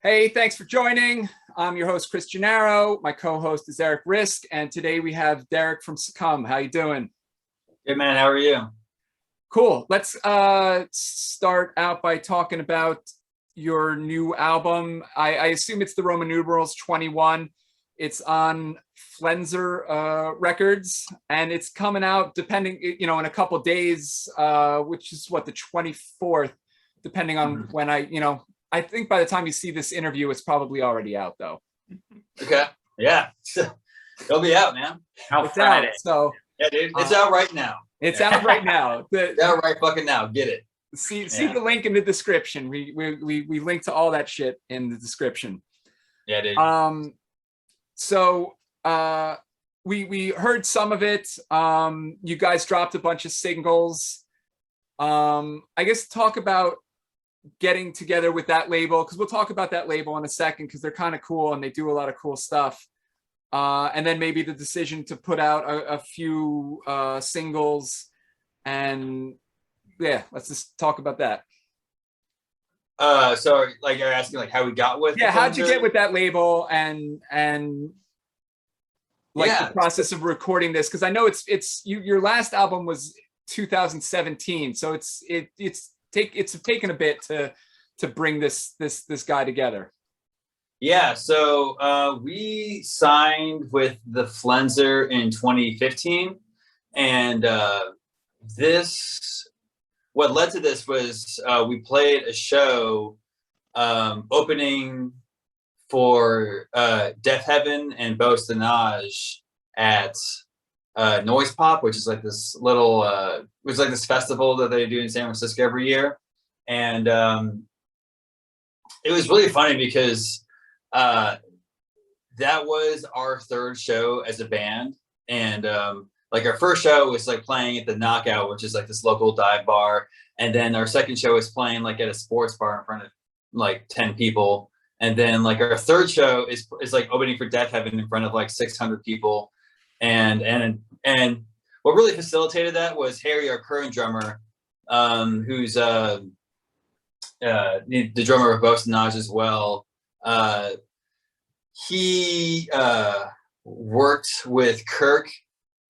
Hey, thanks for joining. I'm your host, Chris Gennaro. My co-host is Rizk, and today we have Derek from Succumb. How you doing? Good, man. How are you? Cool. Let's start out by talking about your new album. I assume it's the Roman numerals 21. It's on Flenser Records, and it's coming out depending, in a couple days, which is what, the 24th, depending on when I think by the time you see this interview, it's probably already out, though. Okay. Yeah. It'll be out, man. It's Friday. Out, so yeah, dude. It's out right now. It's out right now. It's out right fucking now. Get it. See the link in the description. We link to all that shit in the description. Yeah, dude. So we heard some of it. You guys dropped a bunch of singles. I guess talk about getting together with that label, because we'll talk about that label in a second, because they're kind of cool and they do a lot of cool stuff. And then maybe the decision to put out a few singles, and yeah, let's just talk about that. So like you're asking like how we got with how'd you get with that label and like the process of recording this? Because I know it's your last album was 2017, so it's taken a bit to bring this guy together. Yeah, so we signed with the Flenser in 2015, and what led to this was we played a show opening for Death Heaven and Bostanage at Noise Pop, which is like this little it was like this festival that they do in San Francisco every year. And it was really funny because that was our third show as a band. And like our first show was like playing at the Knockout, which is like this local dive bar. And then our second show was playing like at a sports bar in front of like 10 people. And then like our third show is like opening for Death Heaven in front of like 600 people. And what really facilitated that was Harry, our current drummer, who's the drummer of Bostanage as well. He worked with Kirk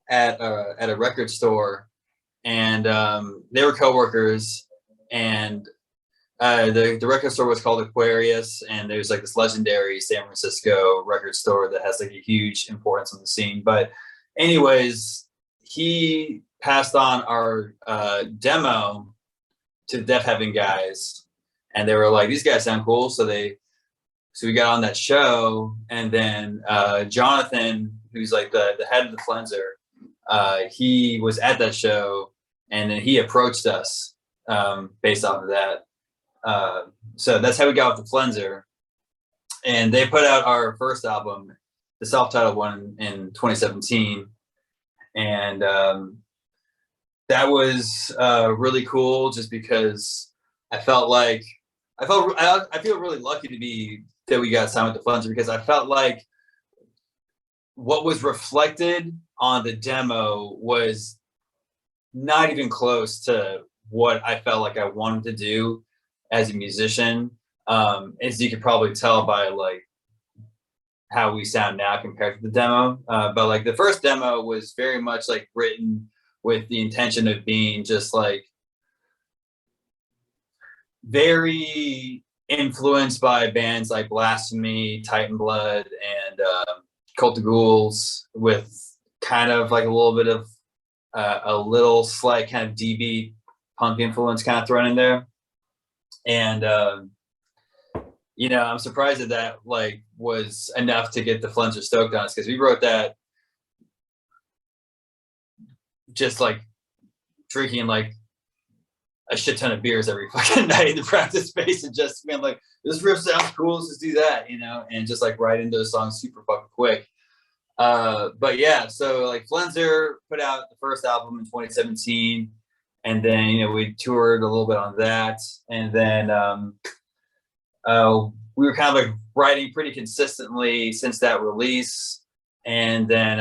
at a record store, and they were coworkers. And the record store was called Aquarius, and there's like this legendary San Francisco record store that has like a huge importance on the scene. But anyways, he passed on our demo to the Death Heaven guys, and they were like, these guys sound cool. So we got on that show, and then Jonathan, who's like the head of the Flenser, he was at that show, and then he approached us based off of that. So that's how we got with the Flenser, and they put out our first album, the self-titled one, in 2017, and that was really cool, just because I feel really lucky that we got signed with the Flenser, because I felt like what was reflected on the demo was not even close to what I felt like I wanted to do as a musician, as you could probably tell by like how we sound now compared to the demo. But like the first demo was very much like written with the intention of being just like very influenced by bands like Blasphemy, Titan Blood, and Cult of Ghouls, with kind of like a little bit of a little slight kind of D-beat punk influence kind of thrown in there. And I'm surprised that like was enough to get the Flenser stoked on us, because we wrote that just like drinking like a shit ton of beers every fucking night in the practice space, and just being like, this riff sounds cool, let's just do that, and just like writing those songs super fucking quick. But yeah, so like Flenser put out the first album in 2017, and then we toured a little bit on that, and then we were kind of like writing pretty consistently since that release. And then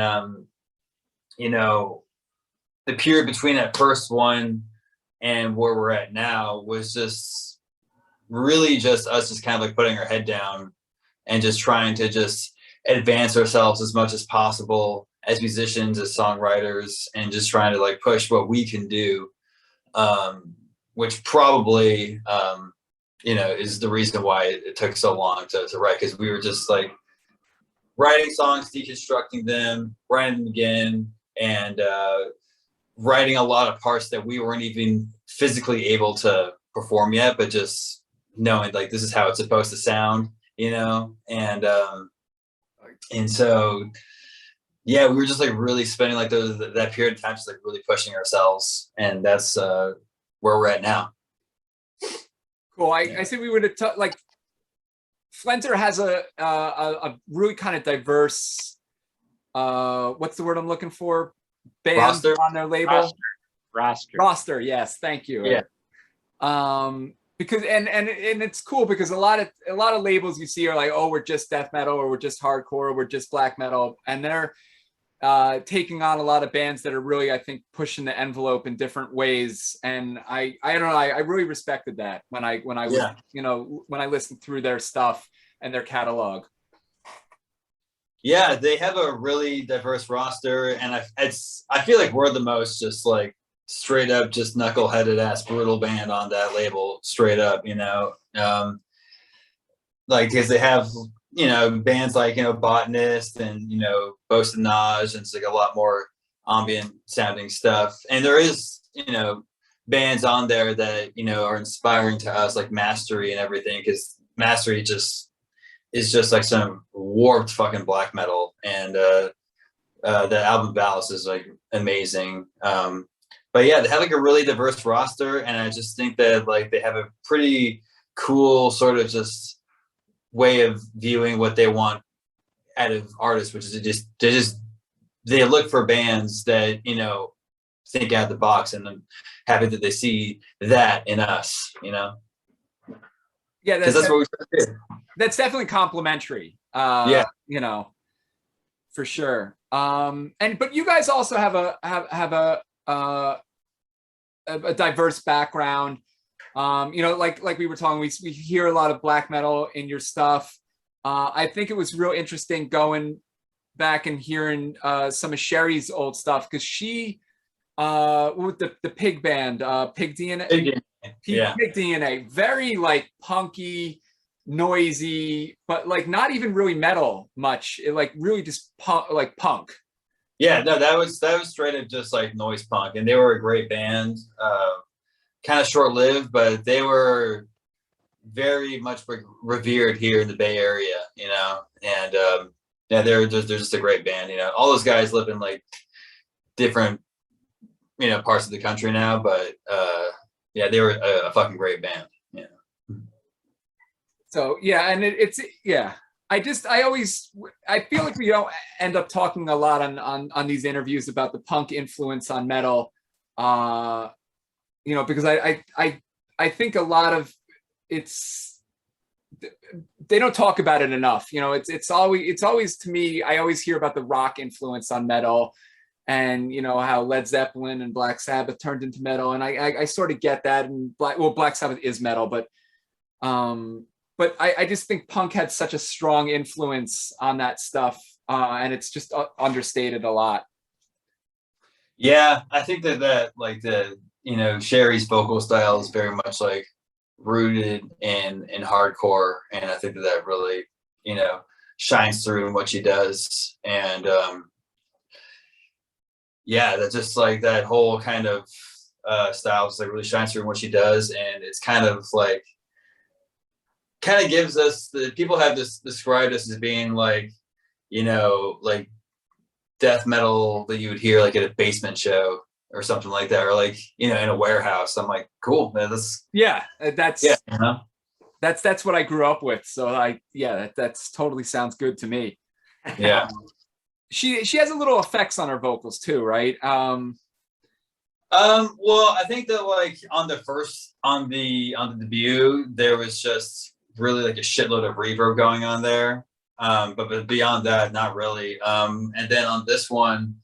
the period between that first one and where we're at now was just really just us just kind of like putting our head down and just trying to just advance ourselves as much as possible as musicians, as songwriters, and just trying to like push what we can do, which probably is the reason why it took so long to write, because we were just like writing songs, deconstructing them, writing them again, and writing a lot of parts that we weren't even physically able to perform yet, but just knowing like this is how it's supposed to sound, and so yeah, we were just like really spending like that period of time just like really pushing ourselves, and that's where we're at now. Cool. I said we would have like Flenter has a really kind of diverse what's the word I'm looking for? Band Roster? On their label. Roster. Yes, thank you. Yeah. Because and it's cool because a lot of labels you see are like, oh, we're just death metal, or we're just hardcore, or we're just black metal, and they're taking on a lot of bands that are really, I think, pushing the envelope in different ways. And I don't know, I really respected that when I was, when I listened through their stuff and their catalog. Yeah, they have a really diverse roster, and I feel like we're the most just like straight up just knuckleheaded ass brutal band on that label, straight up, like because they have bands like Botanist and Bosanage, and it's like a lot more ambient sounding stuff, and there is bands on there that are inspiring to us, like Mastery and everything, because Mastery is just like some warped fucking black metal, and the album Ballast is like amazing. But yeah, they have like a really diverse roster, and I just think that like they have a pretty cool sort of just way of viewing what they want out of artists, which is they look for bands that think out of the box, and I'm happy that they see that in us. Yeah, because that's what we did. That's definitely complimentary. Yeah, for sure. But you guys also have a diverse background. Like we were talking, we hear a lot of black metal in your stuff. I think it was real interesting going back and hearing some of Sherry's old stuff, because she with the Pig band, Pig DNA. Pig DNA, very like punky, noisy, but like not even really metal much. It like really just punk. Yeah, no, that was straight up just like noise punk, and they were a great band. Kind of short lived, but they were very much revered here in the Bay Area, and yeah, they're just a great band. All those guys live in like different parts of the country now, but yeah, they were a fucking great band. So yeah, and it's I feel like we don't end up talking a lot on these interviews about the punk influence on metal, because I think a lot of they don't talk about it enough. It's always to me, I always hear about the rock influence on metal, and how Led Zeppelin and Black Sabbath turned into metal, and I sort of get that, and Black Sabbath is metal, but I just think punk had such a strong influence on that stuff, and it's just understated a lot. Yeah, I think that like the Sherry's vocal style is very much like rooted in hardcore, and I think that really shines through in what she does, and yeah, that's just like that whole kind of style just like really shines through in what she does, and it's kind of gives us people have described us as being like like death metal that you would hear like at a basement show or something like that, or like in a warehouse. I'm like, cool, man, that's that's what I grew up with, so that's totally sounds good to me. Yeah. She has a little effects on her vocals too, right? Well, I think that like on the debut there was just really like a shitload of reverb going on there, but beyond that, not really. And then on this one,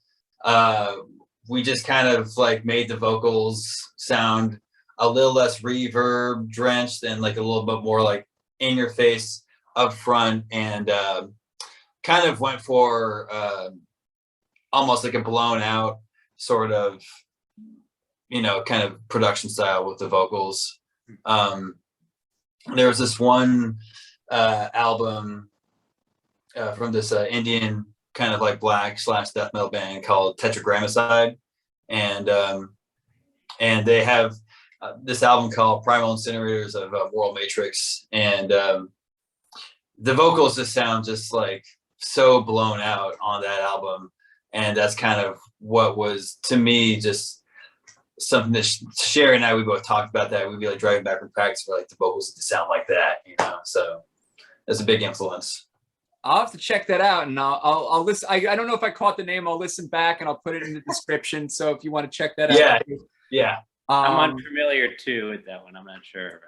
we just kind of like made the vocals sound a little less reverb drenched and like a little bit more like in your face up front, and kind of went for almost like a blown out sort of, kind of production style with the vocals. There was this one album from this Indian kind of like black / death metal band called Tetragrammicide, and they have this album called Primal Incinerators of World Matrix, and the vocals just sound just like so blown out on that album, and that's kind of what was to me just something that Sherry and I, we both talked about that. We'd be like driving back from practice for like the vocals to sound like that, so that's a big influence. I'll have to check that out, and I'll listen. I don't know if I caught the name. I'll listen back and I'll put it in the description. So if you want to check that out. Yeah. I'm unfamiliar too with that one. I'm not sure.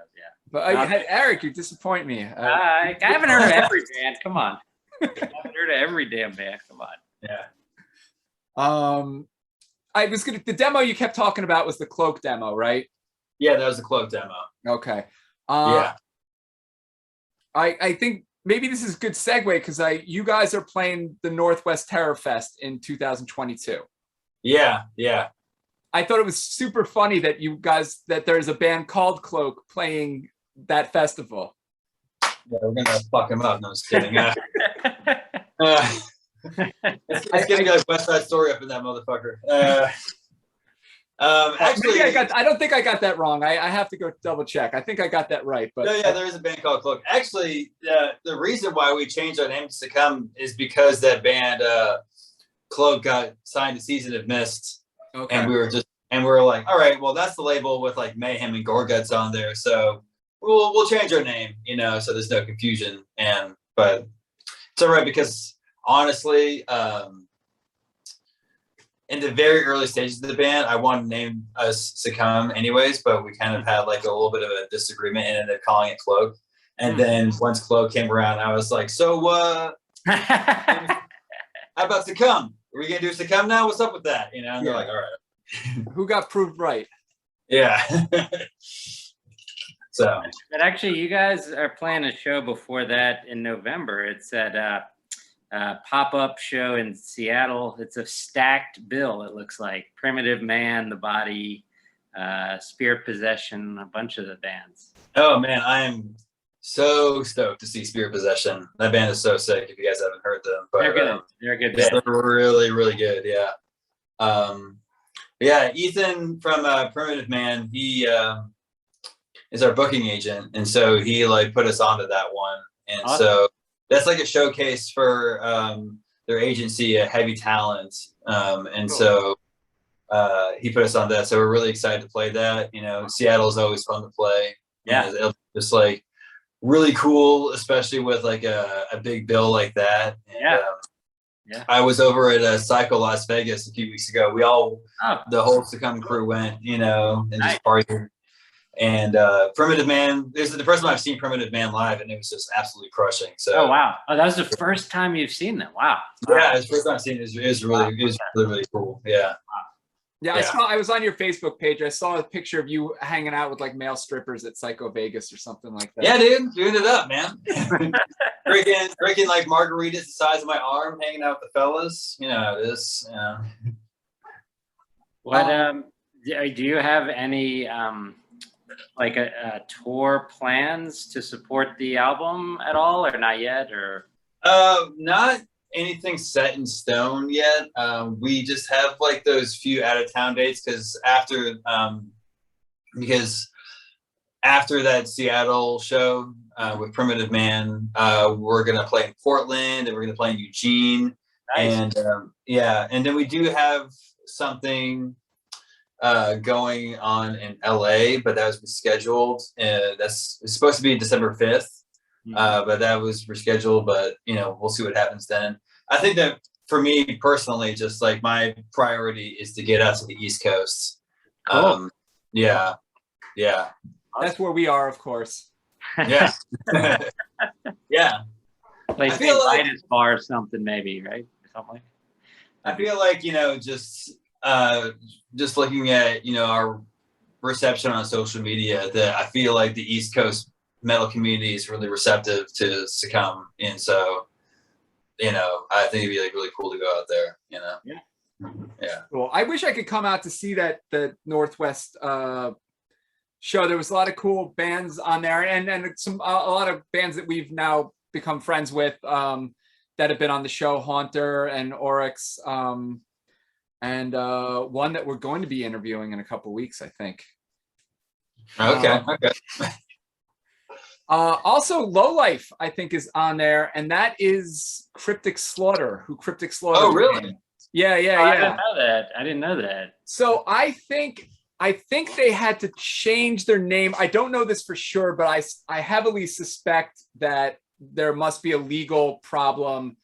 But Eric, you disappoint me. I haven't heard of every band. Come on. I haven't heard of every damn band. Come on. Yeah. The demo you kept talking about was the Cloak demo, right? Yeah, that was the Cloak demo. Okay. Yeah. I think maybe this is a good segue because you guys are playing the Northwest Terror Fest in 2022. Yeah. I thought it was super funny that there's a band called Cloak playing that festival. Yeah, we're gonna fuck him up. No, I'm just kidding. It's gonna be like West Side Story up in that motherfucker. Actually, I don't think I got that wrong. I have to go double check. I think I got that right. But no, yeah, there is a band called Cloak. Actually, the reason why we changed our name to Succumb is because that band Cloak got signed to Season of Mist, and we were like, all right, well, that's the label with like Mayhem and Gorguts on there, so we'll change our name, so there's no confusion. But it's all right because honestly, in the very early stages of the band, I wanted to name us Succumb anyways, but we kind of had like a little bit of a disagreement and ended up calling it Cloak. And then once Cloak came around, I was like, so how about Succumb? Are we gonna do Succumb now? What's up with that? And they're like, all right. Who got proved right? Yeah. So. But actually, you guys are playing a show before that in November. It's at pop-up show in Seattle. It's a stacked bill. It looks like Primitive Man, The Body, Spirit Possession, a bunch of the bands. Oh man, I am so stoked to see Spirit Possession. That band is so sick. If you guys haven't heard them, but they're good. They're a good band. They're really, really good. Yeah. Yeah. Ethan from Primitive Man, he is our booking agent, and so he like put us onto that one, and awesome. So. That's like a showcase for their agency, Heavy Talent. And cool. So he put us on that. So we're really excited to play that. Seattle is always fun to play. Yeah. It's like really cool, especially with like a big bill like that. And, yeah. I was over at Psycho Las Vegas a few weeks ago. The whole Succumb crew went, and just partied. And Primitive Man, this is the first time I've seen Primitive Man live, and it was just absolutely crushing. So, oh wow, that was the first time you've seen them. Wow. Yeah, it's the first time I've seen it. It was really cool. Yeah. Yeah, I was on your Facebook page. I saw a picture of you hanging out with like male strippers at Psycho Vegas or something like that. Yeah, dude, doing it up, man. drinking like margaritas the size of my arm, hanging out with the fellas. You know how it is. What do you have any like a tour plans to support the album at all, or not yet, or not anything set in stone yet. We just have like those few out of town dates because after that Seattle show with Primitive Man, we're gonna play in Portland and we're gonna play in Eugene. Nice. And then we do have something going on in LA, but that was rescheduled. It's supposed to be December 5th, but that was rescheduled. But we'll see what happens then. I think that for me personally, just like my priority is to get out to the East Coast. Cool. Yeah. That's where we are, of course. Yeah. Yeah. Like Midas Bar or something, maybe, right? Or something like that. I feel like just looking at our reception on social media that I feel like the East Coast metal community is really receptive to Succumb, and so I think it'd be like really cool to go out there. Yeah. Well, I wish I could come out to see the Northwest show. There was a lot of cool bands on there, and a lot of bands that we've now become friends with that have been on the show, Haunter and Oryx, and one that we're going to be interviewing in a couple weeks, I think. Okay. Also, Lowlife, I think, is on there, and that is Cryptic Slaughter, who Cryptic Slaughter. Oh, really? Yeah. I didn't know that. So I think they had to change their name. I don't know this for sure, but I heavily suspect that there must be a legal problem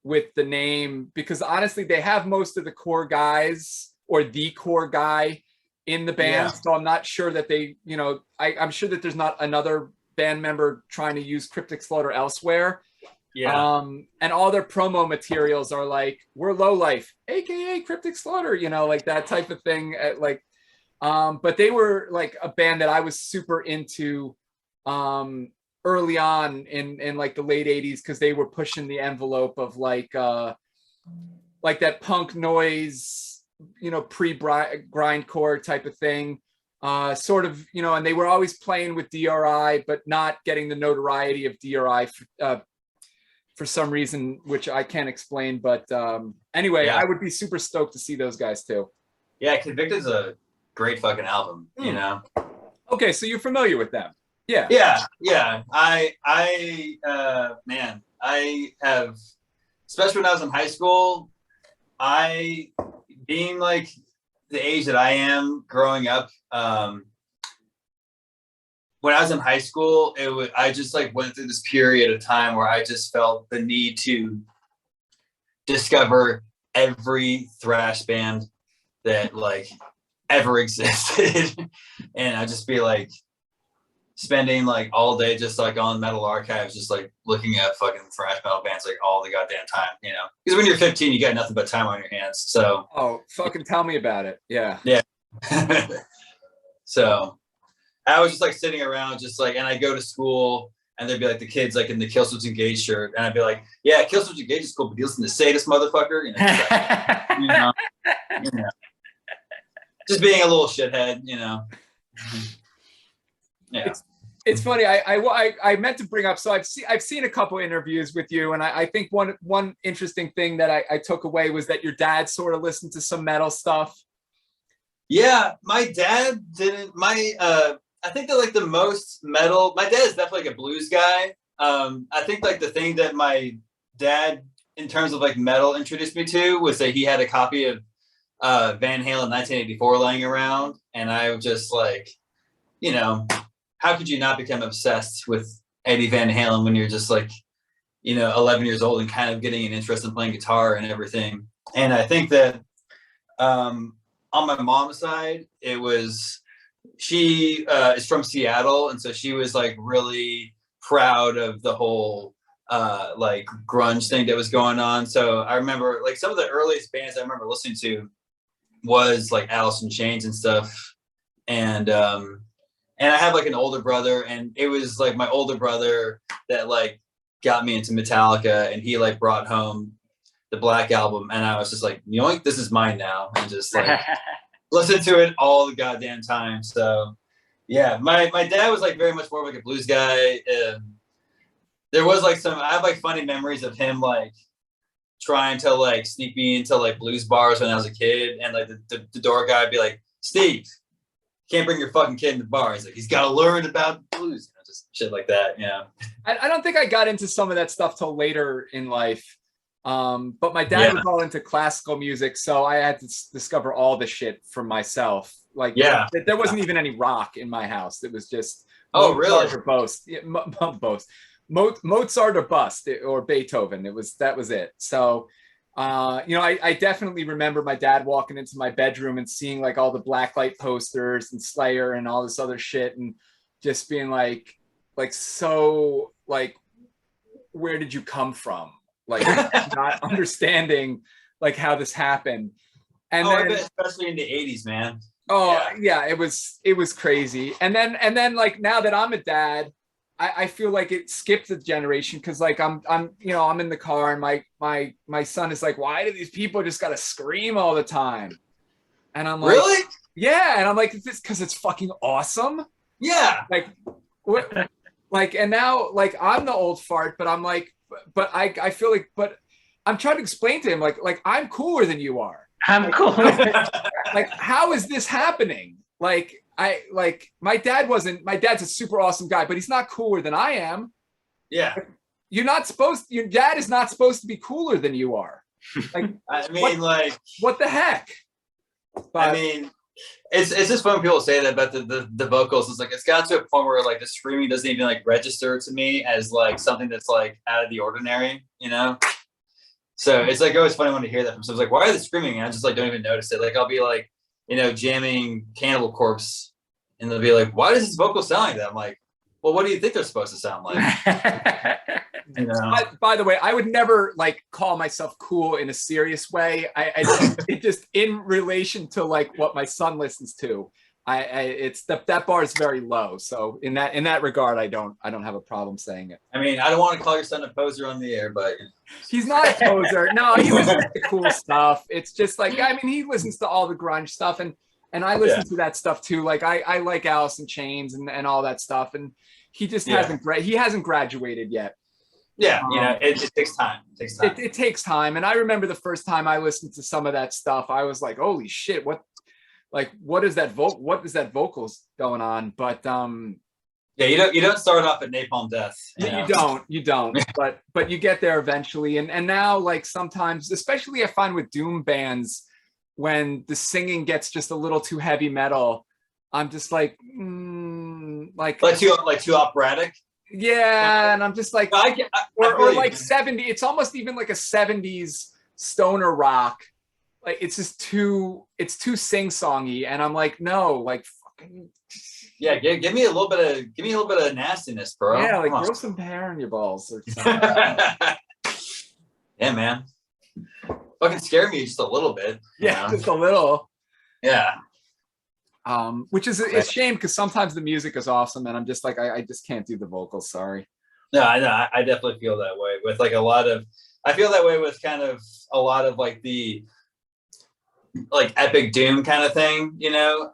with the name, because honestly, they have most of the core guys or the core guy in the band. Yeah. So I'm not sure that they, I'm sure that there's not another band member trying to use Cryptic Slaughter elsewhere. Yeah. And all their promo materials are like, we're Lowlife, aka Cryptic Slaughter, like that type of thing. But they were like a band that I was super into early on in like the late 80s, because they were pushing the envelope of like that punk noise, pre-grindcore type of thing. Sort of, and they were always playing with DRI, but not getting the notoriety of DRI for some reason, which I can't explain. But anyway, yeah. I would be super stoked to see those guys too. Yeah, Convicted's a great fucking album, Okay, so you're familiar with them. Yeah. Man, I have, especially when I was in high school, being like the age that I am growing up, when I was in high school, I just like went through this period of time where I just felt the need to discover every thrash band that like ever existed. And I'd just be like spending like all day just like on Metal Archives, just like looking at fucking thrash metal bands like all the goddamn time, because when you're 15 you got nothing but time on your hands. So fucking tell me about it. Yeah So I was just like sitting around just like, and I go to school and there'd be like the kids like in the Killswitch Engage shirt, and I'd be like, yeah, Killswitch Engage is cool, but you listen to Sadist, motherfucker. Just being a little shithead. Yeah. It's funny. I meant to bring up. So I've seen a couple interviews with you, and I think one interesting thing that I took away was that your dad sort of listened to some metal stuff. Yeah, my dad didn't. I think that like the most metal. My dad is definitely like a blues guy. I think like the thing that my dad, in terms of like metal, introduced me to was that he had a copy of Van Halen 1984 laying around, and I was just like, how could you not become obsessed with Eddie Van Halen when you're just like, 11 years old and kind of getting an interest in playing guitar and everything. And I think that on my mom's side, she is from Seattle, and so she was like really proud of the whole like grunge thing that was going on. So I remember like some of the earliest bands I remember listening to was like Alice in Chains and stuff. And I have like an older brother, and it was like my older brother that like got me into Metallica, and he like brought home the Black Album, and I was just like, this is mine now, and just like listen to it all the goddamn time. So yeah, my dad was like very much more like a blues guy. There was like I have like funny memories of him like trying to like sneak me into like blues bars when I was a kid, and like the door guy would be like, Steve, can't bring your fucking kid in the bar. He's like, he's got to learn about blues, just shit like that. I don't think I got into some of that stuff till later in life. But my dad was all into classical music, so I had to discover all the shit for myself. Like, there wasn't even any rock in my house. It was just Mozart or bust. Mozart or bust, or Beethoven. That was it. So, I definitely remember my dad walking into my bedroom and seeing like all the Blacklight posters and Slayer and all this other shit, and just being like so like, where did you come from? Like not understanding like how this happened. And then, I bet especially in the 80s, man. Oh yeah, it was crazy. And then like now that I'm a dad, I feel like it skipped a generation because like I'm I'm in the car and my son is like, why do these people just gotta scream all the time? And I'm like, Really? yeah, and I'm like, is this because it's fucking awesome? Yeah. Like what like and now like I'm the old fart, but I'm like, but I feel like, but I'm trying to explain to him like I'm cooler than you are. I'm cool. Like how is this happening? Like my dad's a super awesome guy, but he's not cooler than I am. Yeah. Your dad is not supposed to be cooler than you are. Like I mean, what the heck? But, I mean, it's just fun when people say that about the vocals. It's like it's got to a point where like the screaming doesn't even like register to me as like something that's like out of the ordinary, you know? So it's like always funny when to hear that from someone. Like, why are they screaming? And I just like don't even notice it. Like I'll be like, jamming Cannibal Corpse, and they'll be like, why does this vocal sound like that? I'm like, well, what do you think they're supposed to sound like? By the way, I would never like call myself cool in a serious way. It just in relation to like what my son listens to. It's that bar is very low. So in that regard, I don't have a problem saying it. I mean, I don't want to call your son a poser on the air, but he's not a poser. No, he listens to cool stuff. It's just like, I mean, he listens to all the grunge stuff, and I listen to that stuff too. Like I like Alice in Chains and all that stuff, and he just hasn't graduated yet. Yeah, it takes time. It takes time, and I remember the first time I listened to some of that stuff, I was like, "Holy shit! What is that vocals going on?" But yeah, you don't start off at Napalm Death. You don't. but you get there eventually, and now like sometimes, especially I find with doom bands, when the singing gets just a little too heavy metal, I'm just like too operatic. Yeah, and I'm just like, or like 70. It's almost even like a 70s stoner rock. Like it's just too sing-songy, and I'm like, no, like fucking. Yeah, give me a little bit of nastiness, bro. Yeah, like grow some hair on your balls or something. Yeah, man. Fucking scare me just a little bit. Yeah, just a little. Yeah. Which is a shame because sometimes the music is awesome, and I'm just like, I just can't do the vocals. Sorry. No, I definitely feel that way with like I feel that way with kind of a lot of like the like epic doom kind of thing,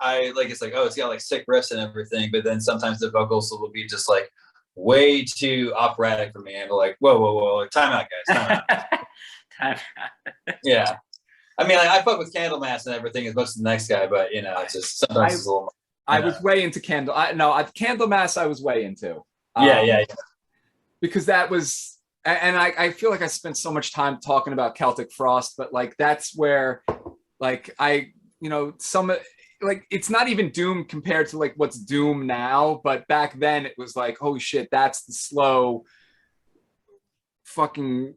I like, it's like, oh, it's got like sick riffs and everything, but then sometimes the vocals will be just like way too operatic for me, and I'm like, whoa, time out, guys, time out. Time out. Yeah. I mean, I fuck with Candlemass and everything as much as the next guy, but it's just sometimes it's a little. I was way into Candlemass. I was way into. Yeah. Because that was, and I feel like I spent so much time talking about Celtic Frost, but like that's where, like it's not even doom compared to like what's doom now, but back then it was like, holy shit, that's the slow fucking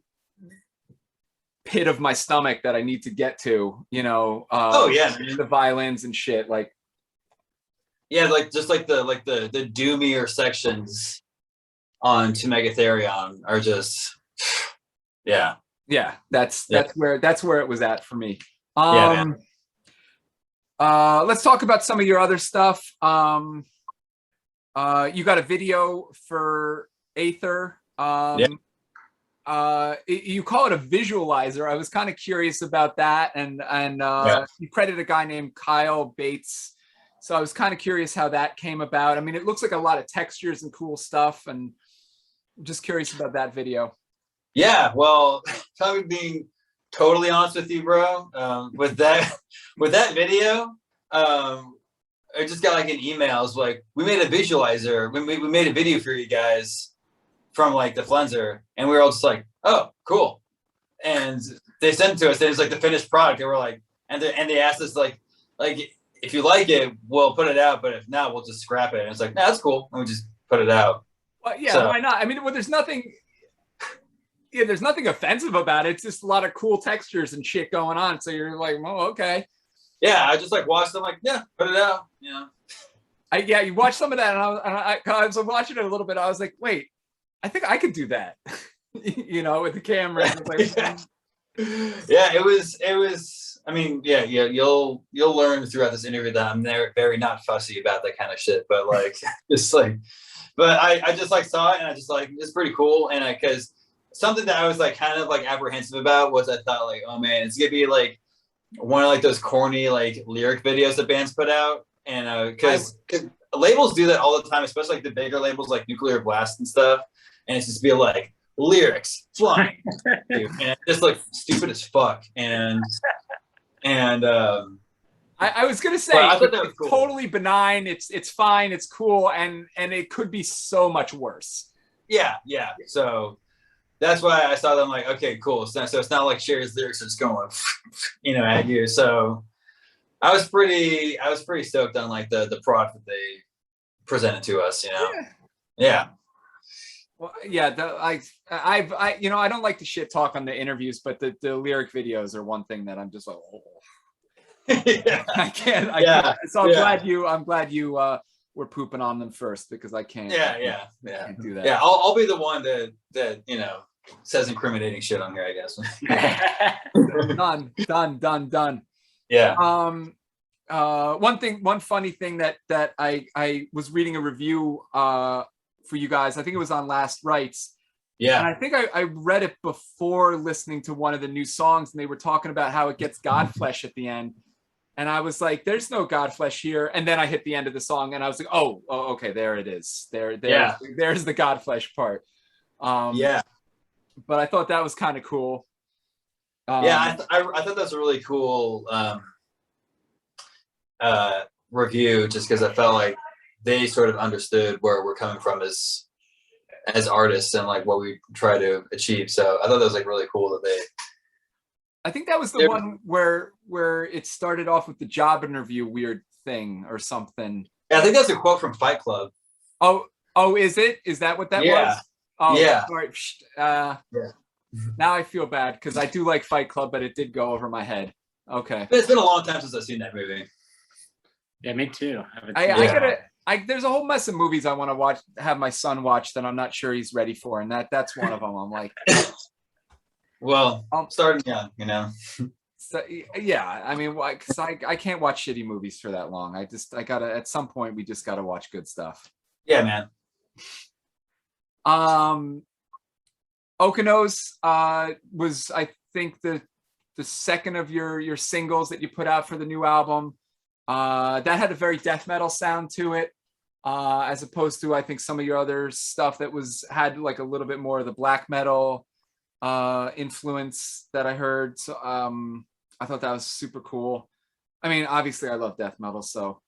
pit of my stomach that I need to get to, the violins and shit, like like just like the doomier sections on To Megatherion are just that's where it was at for me. Man. Let's talk about some of your other stuff. You got a video for Aether. You call it a visualizer. I was kind of curious about that, and you credit a guy named Kyle Bates. So I was kind of curious how that came about. I mean, it looks like a lot of textures and cool stuff, and I'm just curious about that video. Yeah, well, being totally honest with you, bro, with that video, I just got like an email. It's like, we made a visualizer. We made a video for you guys from like the Flenser, and we were all just like, oh, cool. And they sent it to us, and it's like the finished product. They were like, and they asked us like if you like it, we'll put it out, but if not, we'll just scrap it. And it's like, no, that's cool, and we just put it out. Well, yeah, so, why not? I mean, well, there's nothing offensive about it. It's just a lot of cool textures and shit going on. So you're like, oh, okay. Yeah, I just like watched them, like, yeah, put it out. You watched some of that, and I was watching it a little bit. I was like, wait, I think I could do that, with the camera. Yeah, it was I mean, yeah, you'll learn throughout this interview that I'm very not fussy about that kind of shit. But like, just like, but I just like saw it and I just like it's pretty cool. And because something that I was like kind of like apprehensive about was I thought like, oh man, it's gonna be like one of like those corny like lyric videos that bands put out, and because labels do that all the time, especially like the bigger labels like Nuclear Blast and stuff, and it's just be like lyrics flying, dude, and it's just like stupid as fuck, and I was gonna say but I thought that was it's cool. totally benign. It's fine. It's cool, and it could be so much worse. Yeah. So that's why I saw them like, okay, cool. So it's not like Cher's lyrics are just going, at you. So I was pretty stoked on like the product that they presented to us. Yeah. Well, yeah, I don't like to shit talk on the interviews, but the lyric videos are one thing that I'm just like, oh. Yeah. I can't. So I'm glad you were pooping on them first, because I can't. Yeah. Can't do that. Yeah, I'll be the one that says incriminating shit on here, I guess. Done. Yeah. One funny thing that I was reading a review for you guys. I think it was on Last Rites. Yeah. And I think I read it before listening to one of the new songs, and they were talking about how it gets Godflesh at the end. And I was like, there's no Godflesh here. And then I hit the end of the song and I was like, oh okay, there it is. There's the Godflesh part. Yeah. But I thought that was kind of cool. I thought that's a really cool review, just because I felt like they sort of understood where we're coming from as artists and like what we try to achieve. So I thought that was like really cool that they. I think that was the one where it started off with the job interview weird thing or something. Yeah, I think that's a quote from Fight Club. Oh, is it? Is that what that was? Oh, yeah. Sorry. Yeah. Now I feel bad because I do like Fight Club, but it did go over my head. Okay. It's been a long time since I've seen that movie. Yeah, me too. There's a whole mess of movies I want to have my son watch that I'm not sure he's ready for, and that's one of them. I'm like, well, starting young, So, yeah, I mean, because I can't watch shitty movies for that long. I gotta, at some point, we just gotta watch good stuff. Yeah, man. Okanos was, I think, the second of your singles that you put out for the new album. That had a very death metal sound to it, as opposed to, I think, some of your other stuff that had like a little bit more of the black metal influence that I heard. So I thought that was super cool. I mean, obviously I love death metal, so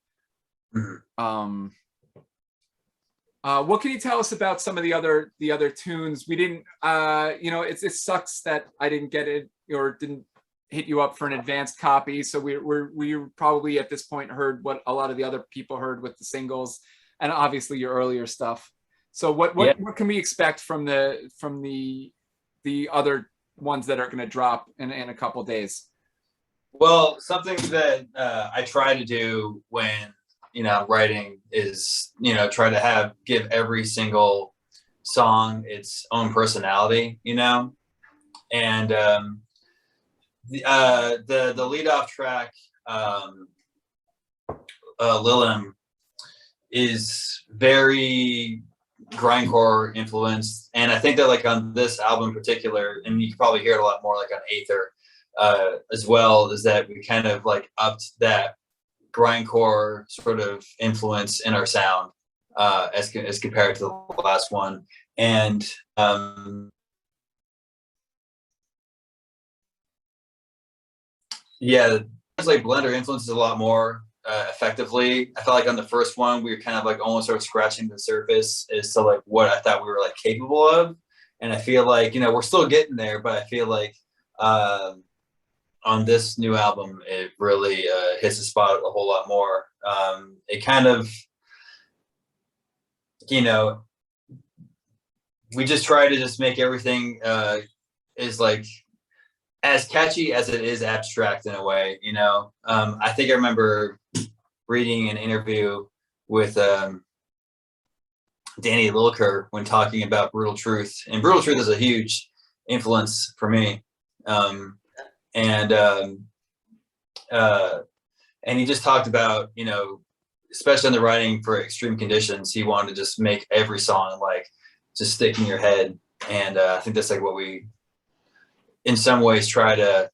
what can you tell us about some of the other tunes? We didn't it sucks that I didn't get it or didn't hit you up for an advanced copy, so we probably at this point heard what a lot of the other people heard with the singles and obviously your earlier stuff. So what can we expect from the other ones that are going to drop in a couple days? Well, something that I try to do when writing is try to give every single song its own personality, and the lead off track, Lilim, is very grindcore influenced, and I think that like on this album in particular, and you can probably hear it a lot more like on Aether as well, is that we kind of like upped that grindcore sort of influence in our sound as compared to the last one. And it's like Blender influences a lot more effectively. I felt like on the first one we were kind of like almost sort of scratching the surface as to like what I thought we were like capable of, and I feel like we're still getting there, but I feel like on this new album it really hits the spot a whole lot more. It kind of we just try to just make everything is like as catchy as it is abstract in a way. I think I remember reading an interview with Danny Lilker when talking about Brutal Truth, and Brutal Truth is a huge influence for me. And and he just talked about, you know, especially in the writing for Extreme Conditions, he wanted to just make every song like just stick in your head. And I think that's like what we, in some ways, try to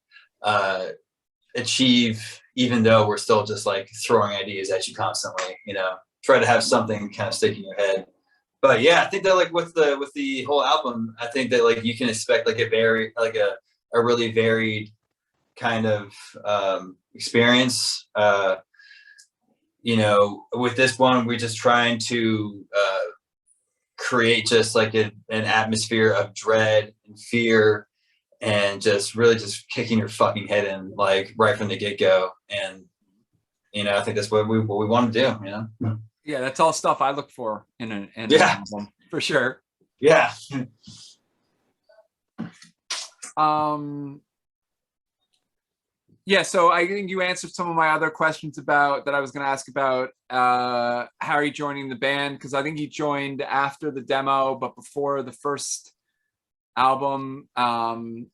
achieve, even though we're still just like throwing ideas at you constantly, you know, try to have something kind of stick in your head. But yeah, I think that like with the whole album, I think that like you can expect like a really varied kind of experience. You know, with this one, we're just trying to create just like an atmosphere of dread and fear, and just really just kicking your fucking head in like right from the get-go. And you know, I think that's what we want to do, you know. Yeah, that's all stuff I look for in an album, for sure. Yeah. Yeah, so I think you answered some of my other questions about that I was going to ask about Harry joining the band, because I think he joined after the demo but before the first album. And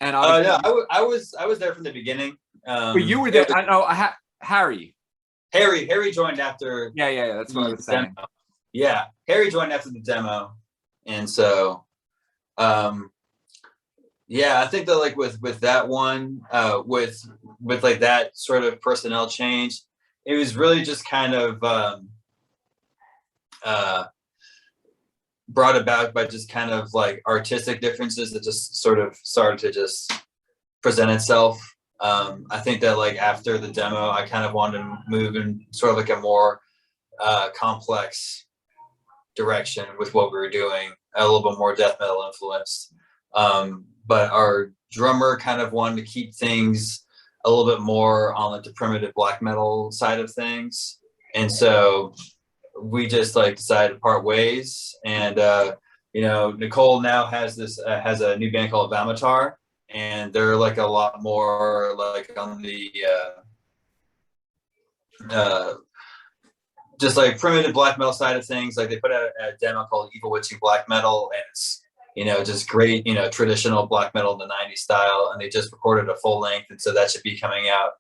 Yeah, I was there from the beginning. But you were there. I know Harry joined after. Yeah. That's what I was saying. Demo. Yeah, Harry joined after the demo, and so, yeah, I think that like with that one, with like that sort of personnel change, it was really just kind of brought about by just kind of like artistic differences that just sort of started to just present itself. I think that like after the demo, I kind of wanted to move in sort of like a more complex direction with what we were doing, a little bit more death metal influenced. But our drummer kind of wanted to keep things a little bit more on like the primitive black metal side of things. And so we just like decided to part ways. And, you know, Nicole now has has a new band called Vamatar, and they're like a lot more like on the, just like primitive black metal side of things. Like they put out a demo called Evil Witching Black Metal, and it's, you know, just great, you know, traditional black metal in the 90s style. And they just recorded a full length, and so that should be coming out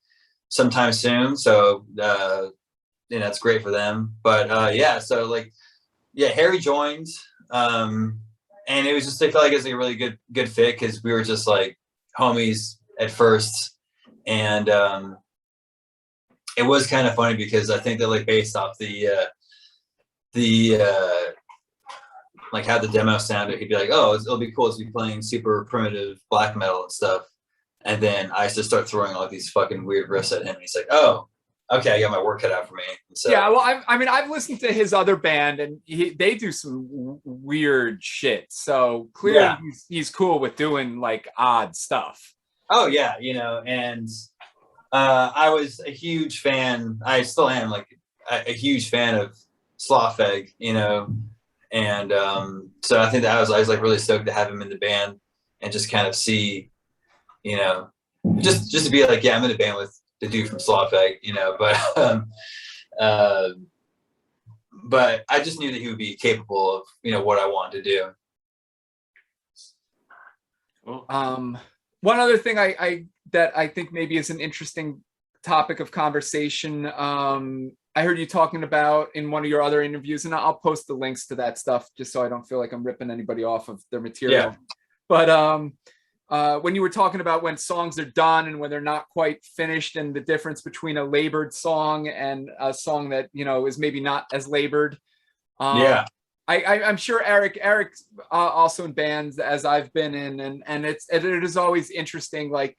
sometime soon. So, you know, it's great for them. But yeah, so like, yeah, Harry joined, and it was just, I felt like it was like a really good fit, because we were just like homies at first. And it was kind of funny because I think that like based off the like how the demo sounded, he'd be like, oh, it'll be cool to be playing super primitive black metal and stuff. And then I used to start throwing all these fucking weird riffs at him. And he's like, oh, okay, I got my work cut out for me. So, yeah, well, I mean, I've listened to his other band, and they do some weird shit. So clearly, yeah, he's cool with doing like odd stuff. Oh yeah, you know, and I was a huge fan. I still am like a huge fan of Slaughter, you know, and so I think that I was like really stoked to have him in the band and just kind of see, you know, just to be like, yeah, I'm in a band with the dude from Slaughter, you know, but I just knew that he would be capable of, you know, what I wanted to do. One other thing that I think maybe is an interesting topic of conversation. I heard you talking about in one of your other interviews, and I'll post the links to that stuff just so I don't feel like I'm ripping anybody off of their material. Yeah. But when you were talking about when songs are done and when they're not quite finished, and the difference between a labored song and a song that, you know, is maybe not as labored. Yeah. I'm sure Eric also in bands as I've been in, and it is always interesting, like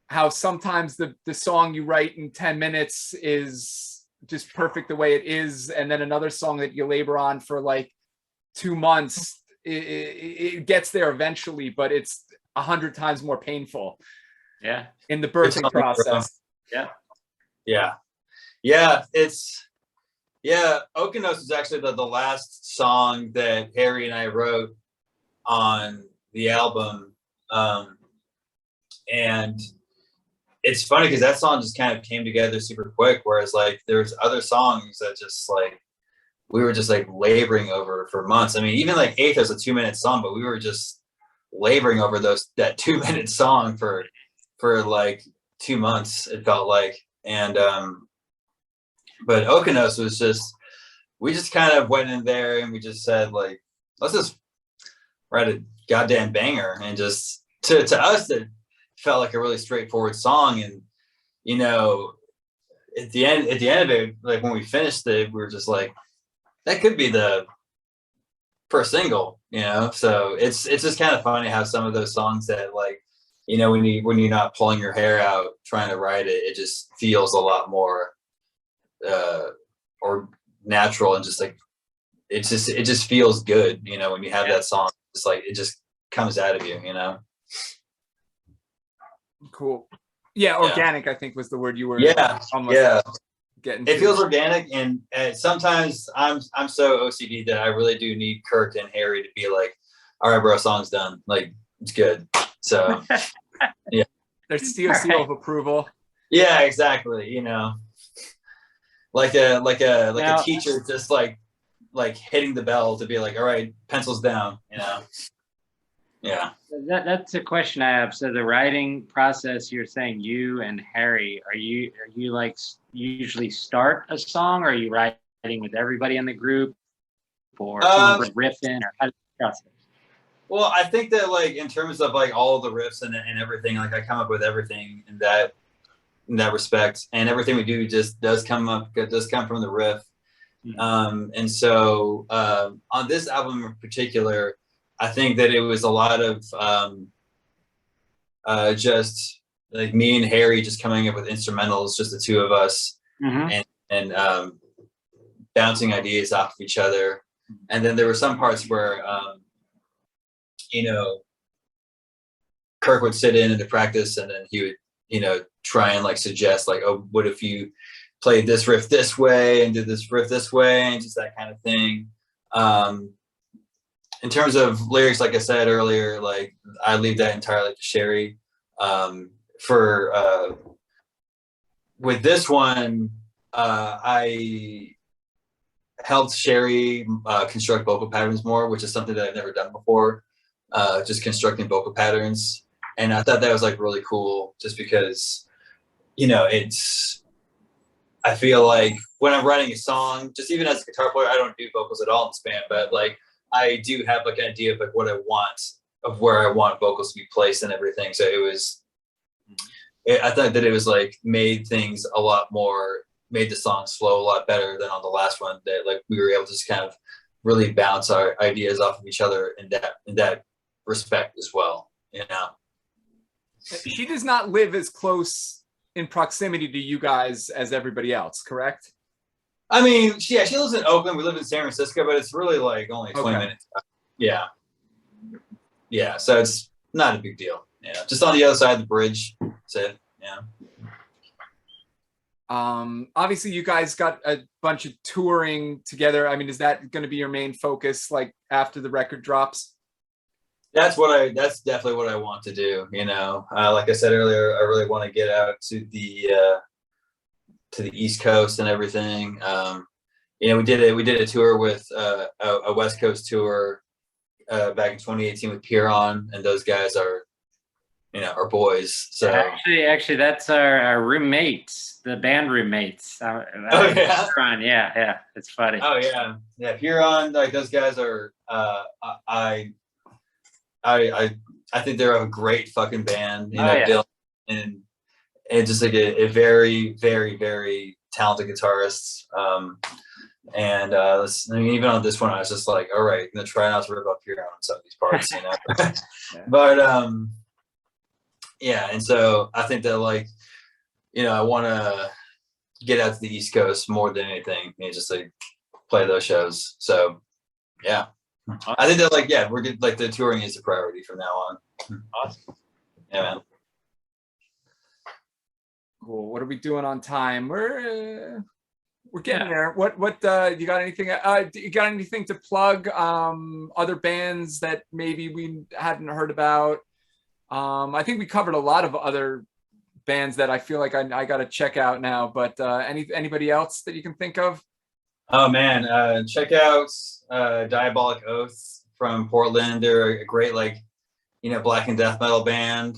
how sometimes the song you write in 10 minutes is just perfect the way it is, and then another song that you labor on for like 2 months, it gets there eventually, but it's 100 times more painful. Yeah, in the birthing process. Yeah. Yeah, Okanos is actually the last song that Harry and I wrote on the album. And it's funny because that song just kind of came together super quick, whereas like there's other songs that just like we were just like laboring over for months. I mean, even like Aether is a 2-minute song, but we were just laboring over that 2-minute song for like 2 months, it felt like. And but Okanos was just, we just kind of went in there and we just said like, let's just write a goddamn banger. And just to us, it felt like a really straightforward song. And you know, at the end of it, like when we finished it, we were just like, that could be the first single, you know. So it's just kind of funny how some of those songs that, like, you know, when you're not pulling your hair out trying to write it, it just feels a lot more or natural, and just like it just feels good, you know, when you have that song. It's like it just comes out of you, you know. Cool. Yeah, organic, I think was the word you were almost getting it to. Feels organic, and sometimes I'm so OCD that I really do need Kirk and Harry to be like, all right, bro, song's done, like it's good. So yeah, there's seal of approval. Yeah, exactly. You know, like a teacher just like hitting the bell to be like, all right, pencils down, you know. Yeah. That's a question I have. So the writing process, you're saying you and Harry, are you like usually start a song, or are you writing with everybody in the group, or someone riffing, or how does the process? Well, I think that like in terms of like all of the riffs and everything, like I come up with everything in that respect, and everything we do just does come from the riff. Mm-hmm. And so on this album in particular, I think that it was a lot of just like me and Harry just coming up with instrumentals, just the two of us, mm-hmm. and bouncing ideas off of each other. And then there were some parts where you know, Kirk would sit in the practice, and then he would, you know, try and like suggest like, oh, what if you played this riff this way and did this riff this way, and just that kind of thing. In terms of lyrics, like I said earlier, like I leave that entirely to Sherry. With this one, I helped Sherry construct vocal patterns more, which is something that I've never done before. Just constructing vocal patterns, and I thought that was like really cool, just because, you know, I feel like when I'm writing a song, just even as a guitar player, I don't do vocals at all in this band, but like I do have like an idea of like what I want, of where I want vocals to be placed and everything. So I thought that it was like made the song flow a lot better than on the last one, that like we were able to just kind of really bounce our ideas off of each other in that respect as well, you know. She does not live as close in proximity to you guys as everybody else, correct? I mean, she lives in Oakland. We live in San Francisco, but it's really like only 20 minutes. Yeah. Yeah, so it's not a big deal. Yeah, just on the other side of the bridge. That's it. Yeah. Obviously you guys got a bunch of touring together. I mean, is that going to be your main focus, like after the record drops? That's definitely what I want to do. You know, like I said earlier, I really want to get out to the East Coast and everything. You know, we did a tour with a West Coast tour back in 2018 with Piron, and those guys are, you know, our boys. So actually, that's our roommates, the band roommates. Piron, yeah, it's funny. Oh yeah, Piron, like those guys are. I think they're a great fucking band. You know, Dylan and just like a very, very, very talented guitarist. And I mean, even on this one, I was just like, all right, I'm gonna try not to rip up here on some of these parts, you know. But yeah, and so I think that, like, you know, I want to get out to the East Coast more than anything, and just like play those shows. So yeah, I think that, like, yeah, we're good. Like the touring is a priority from now on. Awesome. Yeah, man. Cool. What are we doing on time? We're getting there. What you got anything? You got anything to plug? Other bands that maybe we hadn't heard about? I think we covered a lot of other bands that I feel like I got to check out now. But anybody else that you can think of? Oh man, check out Diabolic Oath from Portland. They're a great, like, you know, black and death metal band.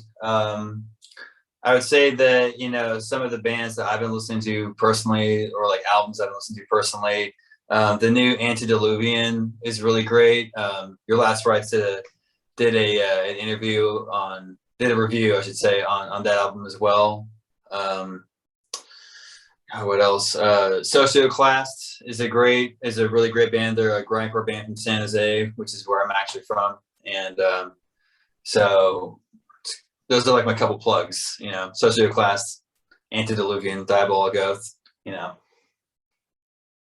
I would say that, you know, some of the bands that I've been listening to personally, or like albums I've been listening to personally, the new Antediluvian is really great. Your Last Rites did an interview did a review, I should say, on that album as well. What else? Socioclast is a really great band. They're a grindcore band from San Jose, which is where I'm actually from. And so those are like my couple plugs, you know, Socioclast, Antediluvian, Diabolic Oath, you know.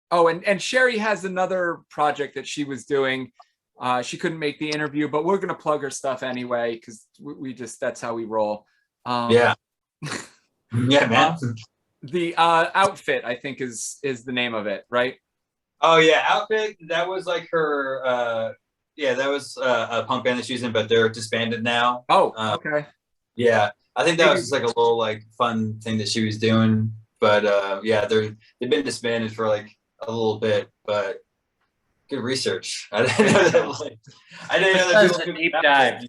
Oh, and Sherry has another project that she was doing. She couldn't make the interview, but we're gonna plug her stuff anyway because we just that's how we roll. Yeah, yeah, man. The Outfit, I think, is the name of it, right? Oh yeah, Outfit. That was like her. Yeah, that was a punk band that she's in, but they're disbanded now. Oh, okay. Yeah, I think that was just like a little like fun thing that she was doing. But yeah, they've been disbanded for like a little bit, but good research. I didn't know that. Like, I didn't know that. That's a deep dive.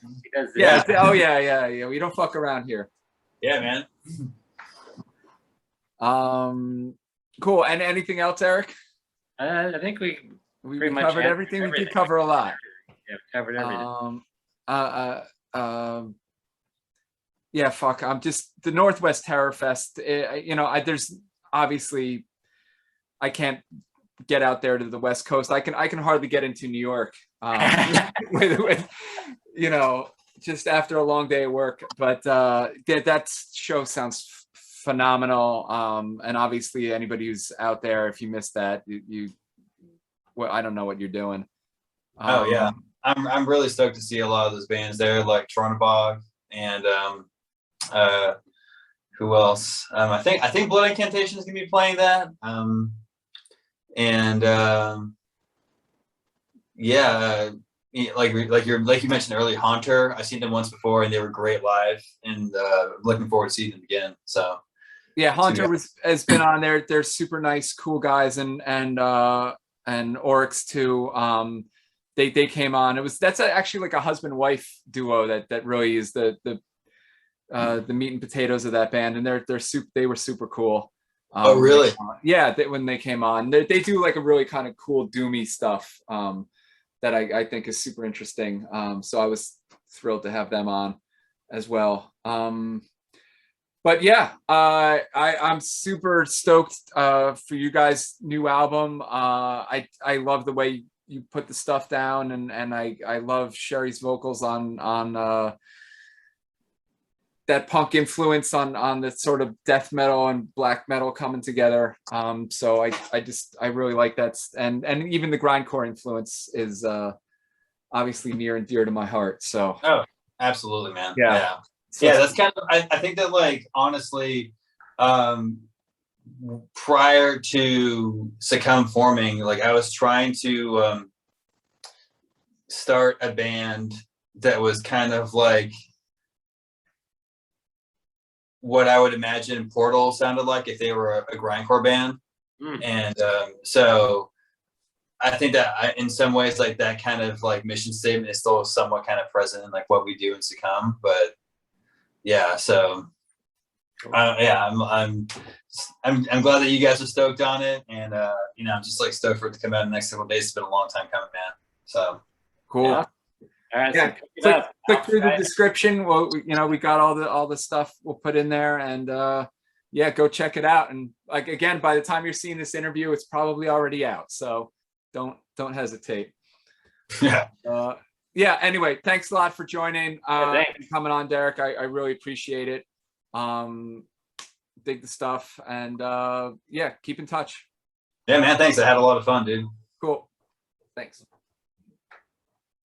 Yeah. Oh yeah. We don't fuck around here. Yeah, man. Cool. And anything else, Eric? I think we pretty much covered everything. We did cover a lot. Yeah, covered everything. Yeah, fuck. I'm just the Northwest Terror Fest. You know, there's obviously I can't get out there to the West Coast. I can hardly get into New York with you know, just after a long day of work. But that show sounds phenomenal. And obviously anybody who's out there, if you missed that, well, I don't know what you're doing. Oh yeah, I'm really stoked to see a lot of those bands there, like Tronabog and who else? I think Blood Incantation is gonna be playing that. Yeah, like you mentioned earlier, Haunter. I've seen them once before, and they were great live, and looking forward to seeing them again. So yeah, Haunter has been on there. They're super nice, cool guys, and Oryx too. They came on. That's actually like a husband-wife duo that really is the meat and potatoes of that band, and they were super cool. Oh really? Yeah, when they came on, they do like a really kind of cool doomy stuff that I think is super interesting. So I was thrilled to have them on as well. But yeah, I'm super stoked for you guys' new album. I love the way you put the stuff down, and I love Sherry's vocals on that punk influence on the sort of death metal and black metal coming together. So I really like that, and even the grindcore influence is obviously near and dear to my heart. So absolutely, man. Yeah. Yeah, that's kind of, I think that, like, honestly, prior to Succumb forming, like, I was trying to start a band that was kind of like what I would imagine Portal sounded like if they were a grindcore band. And so I think that in some ways, like, that kind of like mission statement is still somewhat kind of present in like what we do in Succumb, but yeah, so yeah, I'm glad that you guys are stoked on it, and you know, I'm just like stoked for it to come out in the next couple of days. It's been a long time coming, man. So cool. Yeah. All right, Yeah, so click through the description. Well, you know, we got all the stuff we'll put in there, and yeah, go check it out. And like, again, by the time you're seeing this interview, it's probably already out. So don't hesitate. Yeah. Yeah, anyway, thanks a lot for joining, Yeah, and coming on, Derek. I really appreciate it. Dig the stuff, and yeah, keep in touch. Yeah, man, thanks. I had a lot of fun, dude. Cool. Thanks.